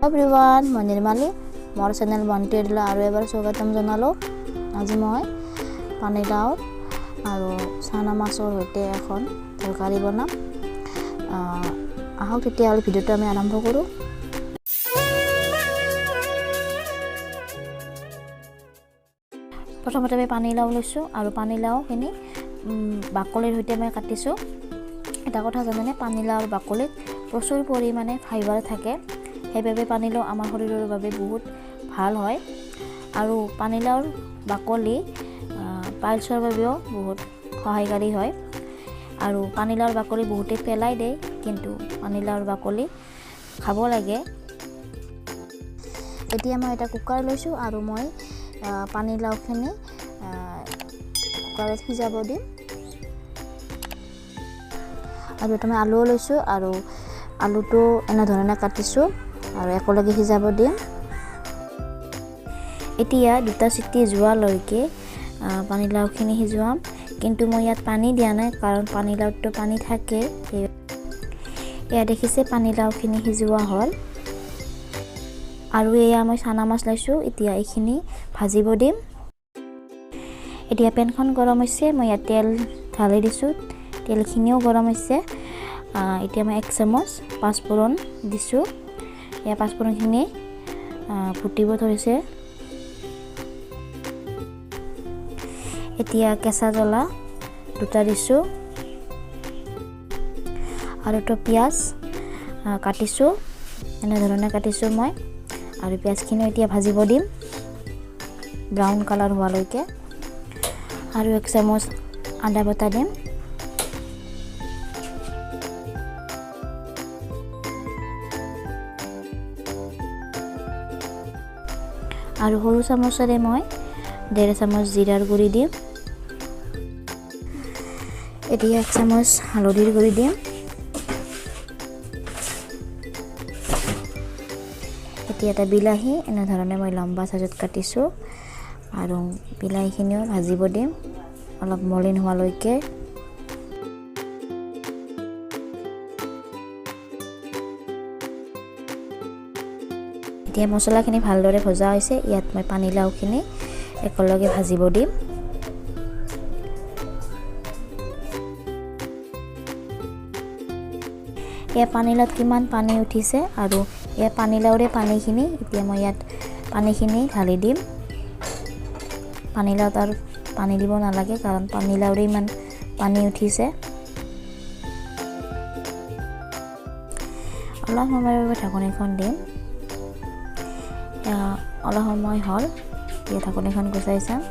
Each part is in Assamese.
এভৰিৱান মই নিৰ্মালী মোৰ চেনেল বন্টিলৈ আৰু এবাৰ স্বাগতম জনালোঁ আজি মই পানীলাও আৰু চানা মাছৰ সৈতে এখন তৰকাৰী বনাম আহক তেতিয়াহ'লে ভিডিঅ'টো আমি আৰম্ভ কৰোঁ প্ৰথমতে আমি পানীলাও লৈছোঁ আৰু পানীলাওখিনি বাকলিৰ সৈতে মই কাটিছোঁ এটা কথা জানেনে পানীলাওৰ বাকলিত প্ৰচুৰ পৰিমাণে ফাইবাৰ থাকে সেইবাবে পানীলাও আমাৰ শৰীৰৰ বাবে বহুত ভাল হয় আৰু পানীলাওৰ বাকলি পাইলছৰ বাবেও বহুত সহায়কাৰী হয় আৰু পানীলাওৰ বাকলি বহুতে পেলাই দিয়ে কিন্তু পানীলাওৰ বাকলি খাব লাগে এতিয়া মই এটা কুকাৰ লৈছোঁ আৰু মই পানীলাওখিনি কুকাৰত সিজাব দিম আৰু এটা মই আলু লৈছোঁ আৰু আলুটো এনে ধৰণে কাটিছোঁ আৰু একেলগে সিজাব দিম এতিয়া দুটা চিটি যোৱালৈকে পানীলাওখিনি সিজোৱাম কিন্তু মই ইয়াত পানী দিয়া নাই কাৰণ পানীলাওটো পানী থাকে এয়া দেখিছে পানীলাওখিনি সিজোৱা হ'ল আৰু এয়া মই চানা মাছ লৈছোঁ এতিয়া এইখিনি ভাজিব দিম এতিয়া পেনখন গৰম হৈছে মই ইয়াত তেল ঢালি দিছোঁ তেলখিনিও গৰম হৈছে এতিয়া মই 1 চামুচ পাঁচফোৰণ দিছোঁ এয়া পাঁচফোৰণখিনি ফুটিব ধৰিছে এতিয়া কেঁচা জ্বলা দুটা দিছোঁ আৰু তো পিঁয়াজ কাটিছোঁ এনেধৰণে কাটিছোঁ মই আৰু পিঁয়াজখিনি এতিয়া ভাজিব দিম ব্ৰাউন কালাৰ হোৱালৈকে আৰু 1 চামুচ আদা বটা দিম আৰু সৰু চামুচেৰে মই 1.5 চামুচ জিৰাৰ গুড়ি দিম এতিয়া 1 চামুচ হালধিৰ গুড়ি দিম এতিয়া এটা বিলাহী এনেধৰণে মই লম্বা চাইজত কাটিছোঁ আৰু বিলাহীখিনিও ভাজিব দিম অলপ মলিন হোৱালৈকে এতিয়া মছলাখিনি ভালদৰে ভজা হৈছে ইয়াত মই পানীলাওখিনি একেলগে ভাজিব দিম এয়া পানীলাওত কিমান পানী উঠিছে আৰু এয়া পানীলাওৰে পানীখিনি এতিয়া মই ইয়াত পানীখিনি ঢালি দিম পানীলাওত আৰু পানী দিব নালাগে কাৰণ পানীলাওৰে ইমান পানী উঠিছে অলপ সময়ৰ বাবে ঢাকনিখন দিম অলপ সময় হ'ল এতিয়া ঢাকনিখন গুচাই চাম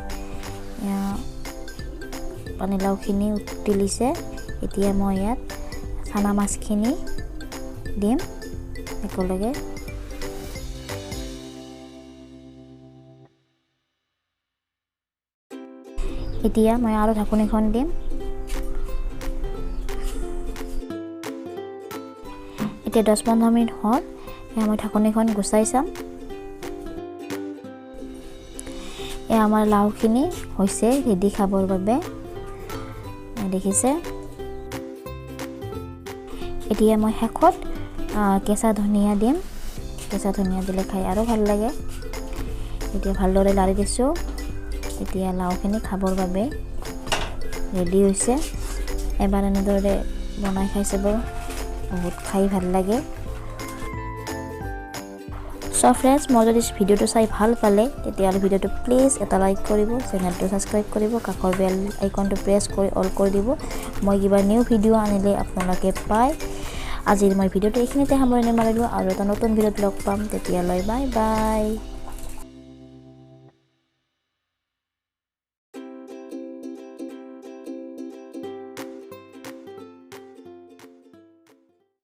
পানীলাওখিনি উতলিছে এতিয়া মই ইয়াত চানা মাছখিনি দিম একেলগে এতিয়া মই আৰু ঢাকনিখন দিম এতিয়া 10-15 মিনিট হ'ল মই ঢাকনিখন গুচাই চাম আমাৰ লাওখিনি হৈছে ৰেডি খাবৰ বাবে দেখিছে এতিয়া মই শেষত কেঁচা ধনিয়া দিম কেঁচা ধনিয়া দিলে খাই আৰু ভাল লাগে এতিয়া ভালদৰে লাৰি দিছোঁ এতিয়া লাওখিনি খাবৰ বাবে ৰেডি হৈছে এবাৰ এনেদৰে বনাই খাই চাব বহুত খাই ভাল লাগে সো ফ্ৰেন্ডছ মই যদি ভিডিঅ'টো চাই ভাল পালে তেতিয়াহ'লে ভিডিঅ'টো প্লিজ এটা লাইক কৰিব চেনেলটো ছাবস্ক্ৰাইব কৰিব কাষৰ বেল আইকনটো প্ৰেছ কৰি অল কৰি দিব মই কিবা নিউ ভিডিঅ' আনিলে আপোনালোকে পায় আজিৰ মই ভিডিঅ'টো এইখিনিতে সামৰণি মাৰিলোঁ আৰু এটা নতুন ভিডিঅ'ত লগ পাম তেতিয়ালৈ বাই বাই